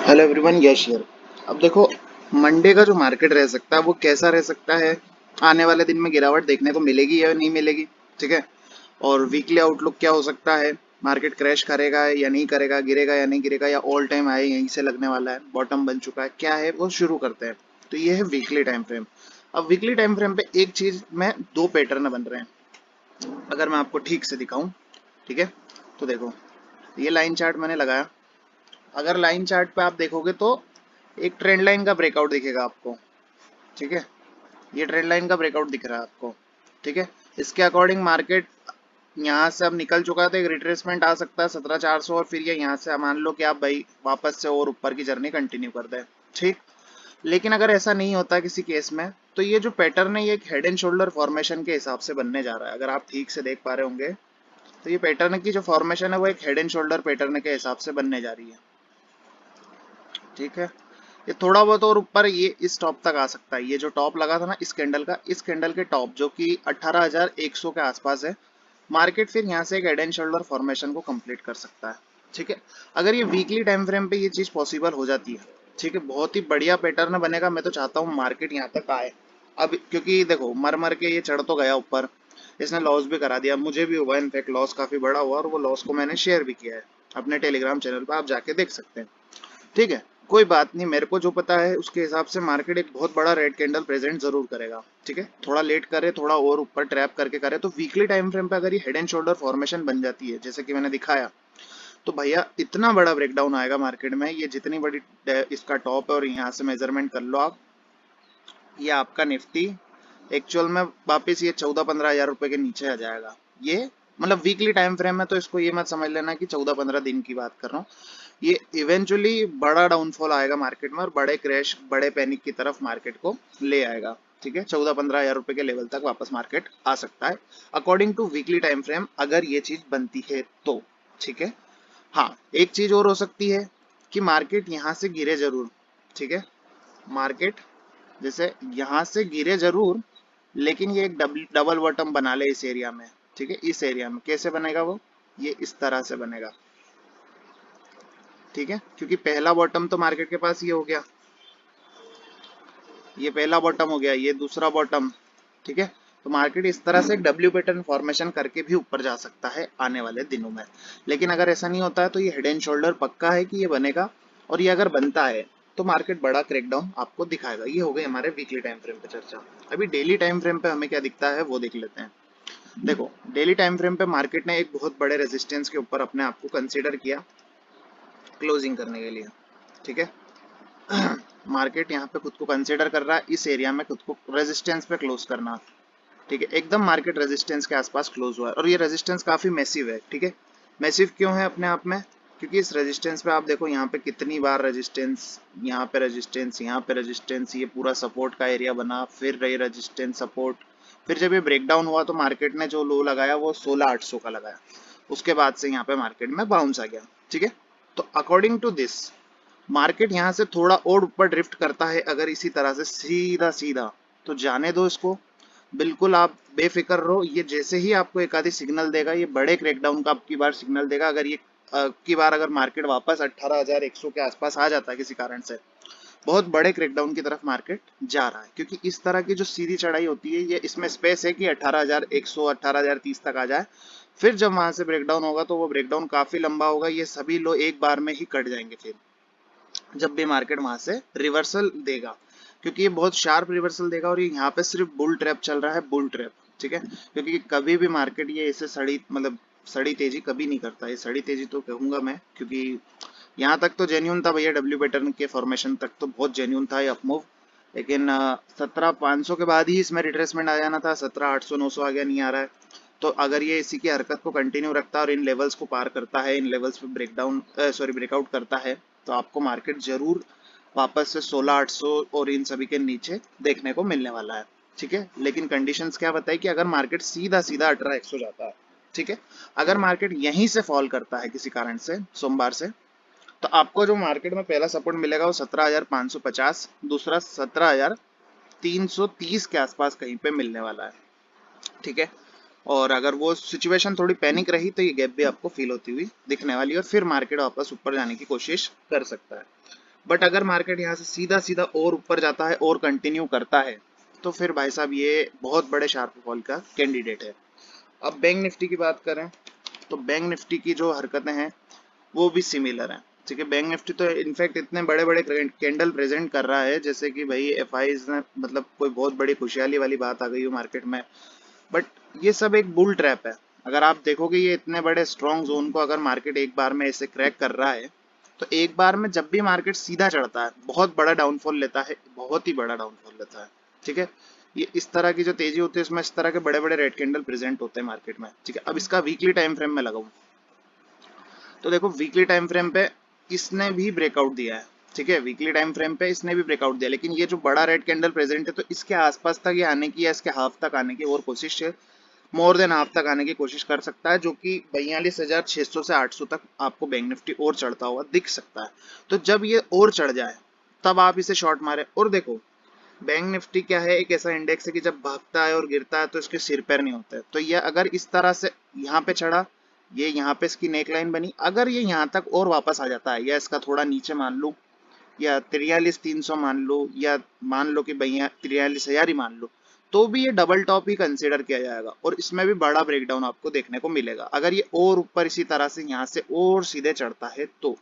Hello everyone, Yash here. अब देखो, Monday का जो मार्केट रह सकता है वो कैसा रह सकता है। आने वाले दिन में गिरावट देखने को मिलेगी या नहीं मिलेगी, ठीक है। और वीकली आउटलुक क्या हो सकता है, मार्केट क्रैश करेगा या नहीं करेगा, गिरेगा या नहीं गिरेगा, या ऑल टाइम हाई यहीं से लगने वाला है, बॉटम बन चुका है, क्या है वो शुरू करते हैं। तो ये है वीकली टाइम फ्रेम। अब वीकली टाइम फ्रेम पे एक चीज में दो पैटर्न बन रहे हैं। अगर मैं आपको ठीक से दिखाऊं, ठीक है, तो देखो, ये लाइन चार्ट मैंने लगाया। अगर लाइन चार्ट पे आप देखोगे तो एक ट्रेंड लाइन का ब्रेकआउट दिखेगा आपको, ठीक है। ये ट्रेंड लाइन का ब्रेकआउट दिख रहा है आपको, ठीक है। इसके अकॉर्डिंग मार्केट यहाँ से अब निकल चुका है, तो एक रिट्रेसमेंट आ सकता है 17,400, और फिर ये यहाँ से मान लो कि आप भाई वापस से और ऊपर की जर्नी कंटिन्यू कर दें, ठीक। लेकिन अगर ऐसा नहीं होता किसी केस में, तो ये जो पैटर्न है ये एक हेड एंड शोल्डर फॉर्मेशन के हिसाब से बनने जा रहा है। अगर आप ठीक से देख पा रहे होंगे तो ये पैटर्न की जो फॉर्मेशन है वो एक हेड एंड शोल्डर पैटर्न के हिसाब से बनने जा रही है, ठीक है। ये थोड़ा बहुत और ऊपर ये इस टॉप तक आ सकता है। ये जो टॉप लगा था ना इस कैंडल का, इस कैंडल के टॉप जो कि 18,100 के आसपास है, मार्केट फिर यहाँ से एक हेड एंड शोल्डर फॉर्मेशन को कंप्लीट कर सकता है, ठीक है। अगर ये वीकली टाइम फ्रेम पे ये चीज पॉसिबल हो जाती है, ठीक है, बहुत ही बढ़िया पैटर्न बनेगा। मैं तो चाहता हूँ मार्केट यहाँ तक आए। अब क्योंकि देखो, मर मर के ये चढ़ तो गया ऊपर, इसने लॉस भी करा दिया, मुझे भी हुआ, इनफैक्ट लॉस काफी बड़ा हुआ, और वो लॉस को मैंने शेयर भी किया है अपने टेलीग्राम चैनल पर, आप जाके देख सकते हैं, ठीक है। कोई बात नहीं, मेरे को जो पता है उसके हिसाब से मार्केट एक बहुत बड़ा रेड कैंडल प्रेजेंट जरूर करेगा, ठीक है। थोड़ा लेट करे, थोड़ा और ऊपर ट्रैप करके करे, तो वीकली टाइम फ्रेम पे अगर ये हेड एंड शोल्डर फॉर्मेशन बन जाती है जैसे कि मैंने दिखाया, तो भैया इतना बड़ा ब्रेकडाउन आएगा मार्केट में। ये जितनी बड़ी इसका टॉप है, और यहाँ से मेजरमेंट कर लो आप, ये आपका निफ्टी एक्चुअल में वापस ये 14-15 हजार रुपए के नीचे आ जाएगा। ये मतलब वीकली टाइम फ्रेम है, तो इसको ये मत समझ लेना कि 14-15 दिन की बात कर रहा हूँ। ये इवेंचुअली बड़ा डाउनफॉल आएगा मार्केट में, और बड़े क्रैश, बड़े पैनिक की तरफ मार्केट को ले आएगा, ठीक है। 14-15 हजार रुपए के लेवल तक वापस मार्केट आ सकता है according to weekly time frame, अगर ये चीज बनती है तो, ठीक है। हाँ, एक चीज और हो सकती है कि मार्केट यहाँ से गिरे जरूर, ठीक है। मार्केट जैसे यहाँ से गिरे जरूर, लेकिन ये एक डबल बॉटम बना ले इस एरिया में, ठीक है। इस एरिया में कैसे बनेगा वो, ये इस तरह से बनेगा, ठीक है। क्योंकि पहला बॉटम तो मार्केट के पास ये हो गया, ये पहला बॉटम हो गया, ये दूसरा बॉटम, ठीक है। तो मार्केट इस तरह से एक डब्ल्यू पैटर्न फॉर्मेशन करके भी ऊपर जा सकता है आने वाले दिनों में। लेकिन अगर ऐसा नहीं होता है तो ये हेड एंड शोल्डर पक्का है कि ये बनेगा, और ये अगर बनता है तो मार्केट बड़ा क्रैकडाउन आपको दिखाएगा। ये हो गई हमारे वीकली टाइम फ्रेम पे चर्चा। अभी डेली टाइम फ्रेम पे हमें क्या दिखता है वो देख लेते हैं। देखो, डेली टाइम फ्रेम पे मार्केट ने एक बहुत बड़े रेजिस्टेंस के ऊपर अपने आप को कंसीडर किया क्लोजिंग करने के लिए, ठीक है। मार्केट यहाँ पे खुद को कंसीडर कर रहा है इस एरिया में खुद को रेजिस्टेंस पे क्लोज करना, ठीक है। एकदम मार्केट रेजिस्टेंस के आसपास क्लोज हुआ है, और ये रेजिस्टेंस काफी मैसिव है, ठीक है। मैसिव क्यों है अपने आप में, क्योंकि इस रेजिस्टेंस पे आप देखो यहाँ पे कितनी बार रेजिस्टेंस, यहाँ पे रेजिस्टेंस, यहाँ पे रेजिस्टेंस, ये पूरा सपोर्ट का एरिया बना, फिर रही रेजिस्टेंस सपोर्ट, फिर जब ये ब्रेकडाउन हुआ तो मार्केट ने जो लो लगाया वो 16,800 का लगाया। उसके बाद से यहाँ पे मार्केट में बाउंस आ गया, ठीक है। तो अकॉर्डिंग टू दिस, मार्केट यहाँ से थोड़ा और ऊपर ड्रिफ्ट करता है अगर इसी तरह से सीधा सीधा, तो जाने दो इसको, बिल्कुल आप बेफिक्र रहो। ये जैसे ही आपको एक आधी सिग्नल देगा, ये बड़े क्रैकडाउन का आपकी बार सिग्नल देगा। अगर ये की बार अगर मार्केट वापस 18,100 के आसपास आ जाता है किसी कारण से, बहुत बड़े क्रैकडाउन की तरफ मार्केट जा रहा है, क्योंकि इस तरह की जो सीधी चढ़ाई होती है, ये इसमें स्पेस है कि 18,100 18,030 तक आ जाए। फिर जब वहां से ब्रेकडाउन होगा तो वो ब्रेकडाउन काफी लंबा होगा, ये सभी लो एक बार में ही कट जाएंगे फिर जब भी मार्केट वहां से रिवर्सल देगा, क्योंकि ये बहुत शार्प रिवर्सल देगा। और ये यहाँ पे सिर्फ बुल ट्रैप चल रहा है, बुल ट्रैप, ठीक है। क्योंकि कभी भी मार्केट ये ऐसे सड़ी, मतलब सड़ी तेजी कभी नहीं करता। ये सड़ी तेजी तो कहूंगा मैं, क्योंकि यहाँ तक तो जेन्यून था भैया, डब्ल्यू पैटर्न के फॉर्मेशन तक तो बहुत जेन्यून था ये अपमूव। लेकिन 17,500 के बाद ही इसमें रिट्रेसमेंट आ जाना था, 17,800 900 आ गया, नहीं आ रहा है। तो अगर ये इसी की हरकत को कंटिन्यू रखता है और इन लेवल्स को पार करता है, इन लेवल्स पे ब्रेकडाउन सॉरी ब्रेकआउट करता है, तो आपको मार्केट जरूर वापस से 16,800 और इन सभी के नीचे देखने को मिलने वाला है, ठीक है। लेकिन कंडीशंस क्या बताई कि अगर मार्केट सीधा सीधा 18,100 जाता है, ठीक है, अगर मार्केट यहीं से फॉल करता है किसी कारण से सोमवार से, तो आपको जो मार्केट में पहला सपोर्ट मिलेगा वो 17,550, दूसरा 17,330 के आसपास कहीं पे मिलने वाला है, ठीक है। और अगर वो सिचुएशन थोड़ी पैनिक रही तो ये गैप भी आपको फील होती हुई दिखने वाली है, और फिर मार्केट वापस ऊपर जाने की कोशिश कर सकता है। बट अगर मार्केट यहाँ से सीधा सीधा और ऊपर जाता है और कंटिन्यू करता है तो फिर भाई साहब ये बहुत बड़े शार्प फॉल का कैंडिडेट है। अब बैंक निफ्टी की बात करें तो बैंक निफ्टी की जो हरकतें हैं वो भी सिमिलर हैं। ठीक है, बैंक निफ्टी तो इनफैक्ट इतने बड़े बड़े कैंडल प्रेजेंट कर रहा है जैसे कि भाई एफआईज ने मतलब कोई बहुत बड़ी खुशहाली वाली बात आ गई हो मार्केट में। बट ये सब एक बुल ट्रैप है। अगर आप देखोगे ये इतने बड़े स्ट्रॉन्ग जोन को अगर मार्केट एक बार में ऐसे क्रैक कर रहा है तो एक बार में जब भी मार्केट सीधा चढ़ता है बहुत बड़ा डाउनफॉल लेता है, बहुत ही बड़ा डाउनफॉल लेता है। ठीक है, ये इस तरह की जो तेजी होती है इसमें इस तरह के बड़े बड़े रेड कैंडल प्रेजेंट होते हैं मार्केट में। ठीक है, अब इसका वीकली टाइम फ्रेम में लगाऊं तो देखो वीकली टाइम फ्रेम पे इसने भी ब्रेकआउट दिया है। ठीक है, वीकली टाइम फ्रेम पे इसने भी ब्रेकआउट दिया, लेकिन ये जो बड़ा रेड कैंडल प्रेजेंट है तो इसके आसपास तक ये आने की या इसके हाफ तक आने की और कोशिश है, मोर देन हाफ तक आने की कोशिश कर सकता है, जो कि 42,600 से 800 तक आपको बैंक निफ्टी और चढ़ता हुआ दिख सकता है। तो जब ये और चढ़ जाए तब आप इसे शॉर्ट मारे। और देखो बैंक निफ्टी क्या है, एक ऐसा इंडेक्स है कि जब भागता है और गिरता है तो इसके सिर पैर नहीं होते। तो ये अगर इस तरह से यहाँ पे चढ़ा, ये यहाँ पे इसकी नेक लाइन बनी, अगर ये यहाँ तक और वापस आ जाता है या इसका थोड़ा नीचे मान लो या 43,300 मान लो या मान लो कि भैया 43,000 ही मान लो, तो भी ये डबल टॉप ही कंसिडर किया जाएगा और इसमें भी बड़ा ब्रेकडाउन आपको देखने को मिलेगा अगर ये और ऊपर इसी तरह से यहाँ से और सीधे चढ़ता है तो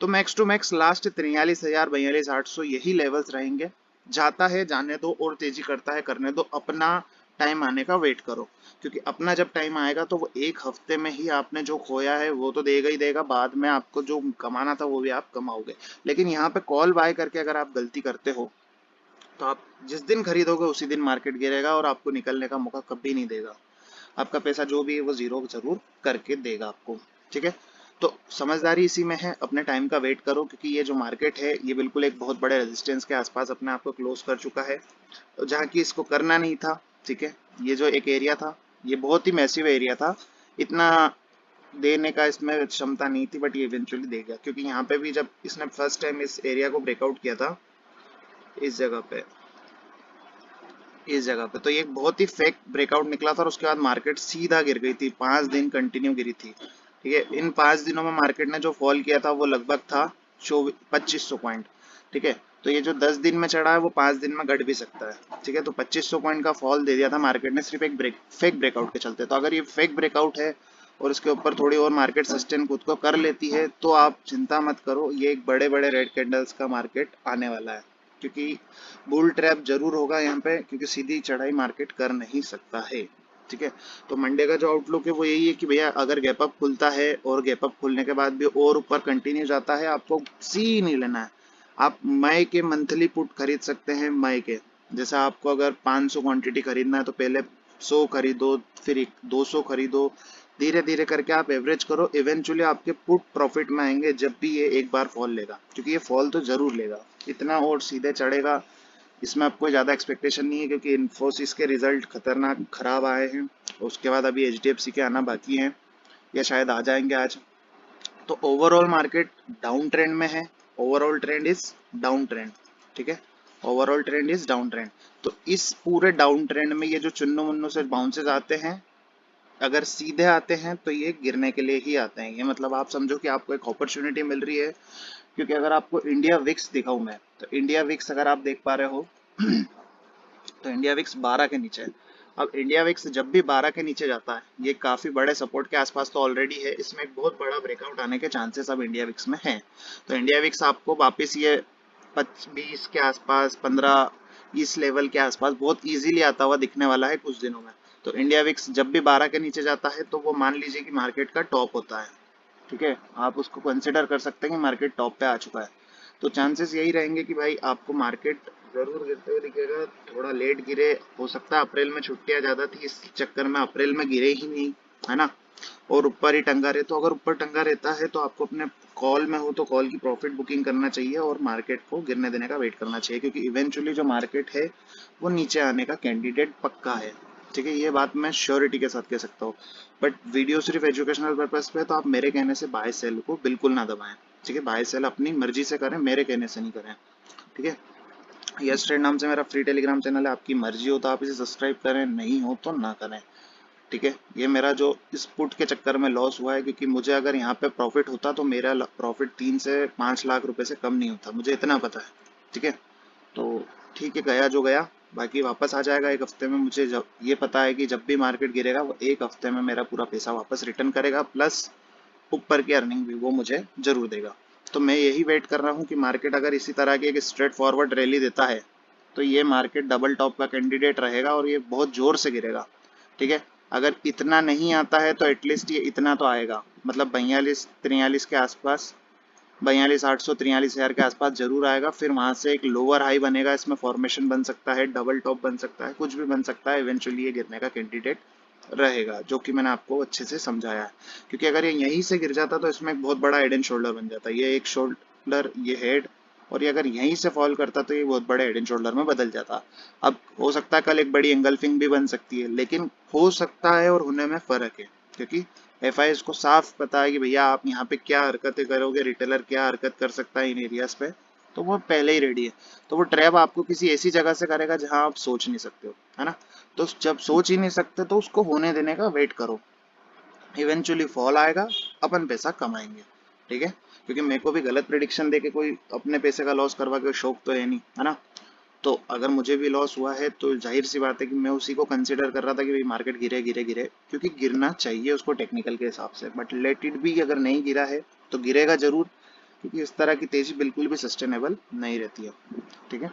मैक्स टू मैक्स लास्ट 43,000 42,800 यही लेवल्स रहेंगे। जाता है जाने दो और तेजी करता है करने दो, अपना टाइम आने का वेट करो, क्योंकि अपना जब टाइम आएगा तो वो एक हफ्ते में ही आपने जो खोया है वो तो देगा ही देगा, बाद में आपको जो कमाना था वो भी आप कमाओगे। लेकिन यहाँ पे कॉल बाय करके अगर आप गलती करते हो तो आप जिस दिन खरीदोगे उसी दिन मार्केट गिरेगा और आपको निकलने का मौका कभी नहीं देगा। आपका पैसा जो भी है वो जीरो जरूर करके देगा आपको। ठीक है, तो समझदारी इसी में है, अपने टाइम का वेट करो, क्योंकि ये जो मार्केट है ये बिल्कुल एक बहुत बड़े रेजिस्टेंस के आसपास अपने आप को क्लोज कर चुका है, तो जहाँ की इसको करना नहीं था। ठीक है, ये जो एक एरिया था ये बहुत ही मैसिव एरिया था, इतना देने का इसमें क्षमता नहीं थी, बट ये इवेंचुअली दे गया, क्योंकि यहाँ पे भी जब इसने फर्स्ट टाइम इस एरिया को ब्रेकआउट किया था इस जगह पे तो ये एक बहुत ही फेक ब्रेकआउट निकला था और उसके बाद मार्केट सीधा गिर गई थी, 5 दिन कंटिन्यू गिरी थी। ठीक है, इन 5 दिनों में मार्केट ने जो फॉल किया था वो लगभग था 2500 पॉइंट। ठीक है, तो ये जो 10 दिन में चढ़ा है वो 5 दिन में घट भी सकता है। ठीक है, तो 2500 पॉइंट का फॉल दे दिया था मार्केट ने सिर्फ एक फेक ब्रेकआउट के चलते। तो अगर ये फेक ब्रेकआउट है और इसके ऊपर थोड़ी और मार्केट सस्टेन खुद को कर लेती है तो आप चिंता मत करो, ये एक बड़े बड़े रेड कैंडल्स का मार्केट आने वाला है, क्योंकि बुल ट्रैप जरूर होगा यहाँ पे, क्योंकि सीधी चढ़ाई मार्केट कर नहीं सकता है। ठीक है, तो मंडे का जो आउटलुक है वो यही है कि भैया अगर गैप अप खुलता है और गैप अप खुलने के बाद भी और ऊपर कंटिन्यू जाता है, आपको सी नहीं लेना है। आप मई के मंथली पुट खरीद सकते हैं, मई के जैसे आपको अगर 500 क्वांटिटी खरीदना है तो पहले 100 खरीदो, फिर 200 खरीदो, धीरे धीरे करके आप एवरेज करो, इवेंचुअली आपके पुट प्रॉफिट में आएंगे जब भी ये एक बार फॉल लेगा, क्योंकि ये फॉल तो जरूर लेगा, इतना और सीधे चढ़ेगा इसमें आपको ज़्यादा एक्सपेक्टेशन नहीं है, क्योंकि इन्फोसिस के रिजल्ट खतरनाक खराब आए हैं, उसके बाद अभी एचडीएफसी के आना बाकी हैं या शायद आ जाएंगे आज। तो ओवरऑल मार्केट डाउन ट्रेंड में है, overall trend is down trend. ठीक है, overall trend is down trend. तो इस पूरे डाउन ट्रेंड में ये जो चुन्नू मुन्नू से बाउंसेस आते हैं, अगर सीधे आते हैं तो ये गिरने के लिए ही आते हैं। ये मतलब आप समझो कि आपको एक अपॉर्चुनिटी मिल रही है, क्योंकि अगर आपको इंडिया विक्स दिखाऊं मैं तो इंडिया विक्स अगर आप देख पा रहे हो तो इंडिया विक्स 12 के नीचे है। अब इंडिया विक्स जब भी 12 के नीचे जाता है ये काफी बड़े सपोर्ट के आसपास तो ऑलरेडी है, इसमें एक बहुत बड़ा ब्रेकआउट आने के चांसेस अब इंडिया विक्स में हैं। तो इंडिया विक्स आपको वापस ये 20 के आसपास 15 इस लेवल के आसपास बहुत इजीली आता हुआ दिखने वाला है कुछ दिनों में। तो इंडिया विक्स जब भी 12 के नीचे जाता है तो वो मान लीजिए कि मार्केट का टॉप होता है। ठीक है, आप उसको कंसिडर कर सकते हैं कि मार्केट टॉप पे आ चुका है। तो चांसेस यही रहेंगे कि भाई आपको मार्केट जरूर गिरते हुए दिखेगा, थोड़ा लेट गिरे, हो सकता है अप्रैल में छुट्टियां ज्यादा थी इस चक्कर में अप्रैल में गिरे ही नहीं, है ना, और ऊपर ही टंगा रहे। तो अगर ऊपर टंगा रहता है तो आपको अपने कॉल में हो तो कॉल की प्रॉफिट बुकिंग करना चाहिए और मार्केट को गिरने देने का वेट करना चाहिए, क्योंकि इवेंचुअली जो मार्केट है वो नीचे आने का कैंडिडेट पक्का है। ठीक है, ये बात मैं श्योरिटी के साथ कह सकता हूँ। बट वीडियो सिर्फ एजुकेशनल पर्पज पे, तो आप मेरे कहने से बाय सेल को बिल्कुल ना दबाएं। ठीक है, बाय सेल अपनी मर्जी से करें, मेरे कहने से नहीं करें। ठीक है, यस ट्रेड नाम से मेरा फ्री टेलीग्राम चैनल है, आपकी मर्जी हो तो आप इसे सब्सक्राइब करें, नहीं हो तो ना करें। ठीक है, ये मेरा जो इस पुट के चक्कर में लॉस हुआ है, क्योंकि मुझे अगर यहाँ पे प्रॉफिट होता तो मेरा प्रॉफिट 3 से 5 लाख रुपए से कम नहीं होता, मुझे इतना पता है। ठीक है, तो ठीक है, गया जो गया, बाकी वापस आ जाएगा 1 हफ्ते में। मुझे जब ये पता है कि जब भी मार्केट गिरेगा वो 1 हफ्ते में मेरा पूरा पैसा वापस रिटर्न करेगा, प्लस ऊपर की अर्निंग भी वो मुझे जरूर देगा। तो मैं यही वेट कर रहा हूँ कि मार्केट अगर इसी तरह की एक स्ट्रेट फॉरवर्ड रैली देता है तो ये मार्केट डबल टॉप का कैंडिडेट रहेगा और ये बहुत जोर से गिरेगा। ठीक है, अगर इतना नहीं आता है तो एटलीस्ट ये इतना तो आएगा, मतलब 42-43 के आसपास, 42,800-43,000 के आसपास जरूर आएगा। फिर वहां से एक लोअर हाई बनेगा, इसमें फॉर्मेशन बन सकता है, डबल टॉप बन सकता है, कुछ भी बन सकता है। इवेंचुअली ये गिरने का कैंडिडेट रहेगा, जो कि मैंने आपको अच्छे से समझाया है। क्योंकि अगर ये यहीं से गिर जाता तो इसमें एक बहुत बड़ा हेड एंड शोल्डर बन जाता, ये एक शोल्डर, ये हेड, और ये अगर यहीं से फॉल करता तो ये बहुत बड़े हेड एंड शोल्डर में बदल जाता। अब हो सकता है कल एक बड़ी एंगल्फिंग भी बन सकती है, लेकिन हो सकता है और होने में फर्क है, क्योंकि एफआई को साफ पता है कि भैया आप यहाँ पे क्या हरकतें करोगे, रिटेलर क्या हरकत कर सकता है इन एरियाज पे, तो वो पहले ही रेडी है। तो वो ट्रैप आपको किसी ऐसी जगह से करेगा जहां आप सोच नहीं सकते हो, है ना। तो जब सोच ही नहीं सकते तो उसको होने देने का वेट करो, इवेंचुअली फॉल आएगा, अपन पैसा कमाएंगे। ठीक है, क्योंकि मेरे को भी गलत प्रिडिक्शन देके कोई अपने पैसे का लॉस करवा के शौक तो है नहीं, है ना। तो अगर मुझे भी लॉस हुआ है तो जाहिर सी बात है कि मैं उसी को कंसिडर कर रहा था कि भाई मार्केट गिरे गिरे गिरे, क्योंकि गिरना चाहिए उसको टेक्निकल के हिसाब से, बट लेट इट बी, अगर नहीं गिरा है तो गिरेगा जरूर, क्योंकि इस तरह की तेजी बिल्कुल भी सस्टेनेबल नहीं रहती है। ठीक है।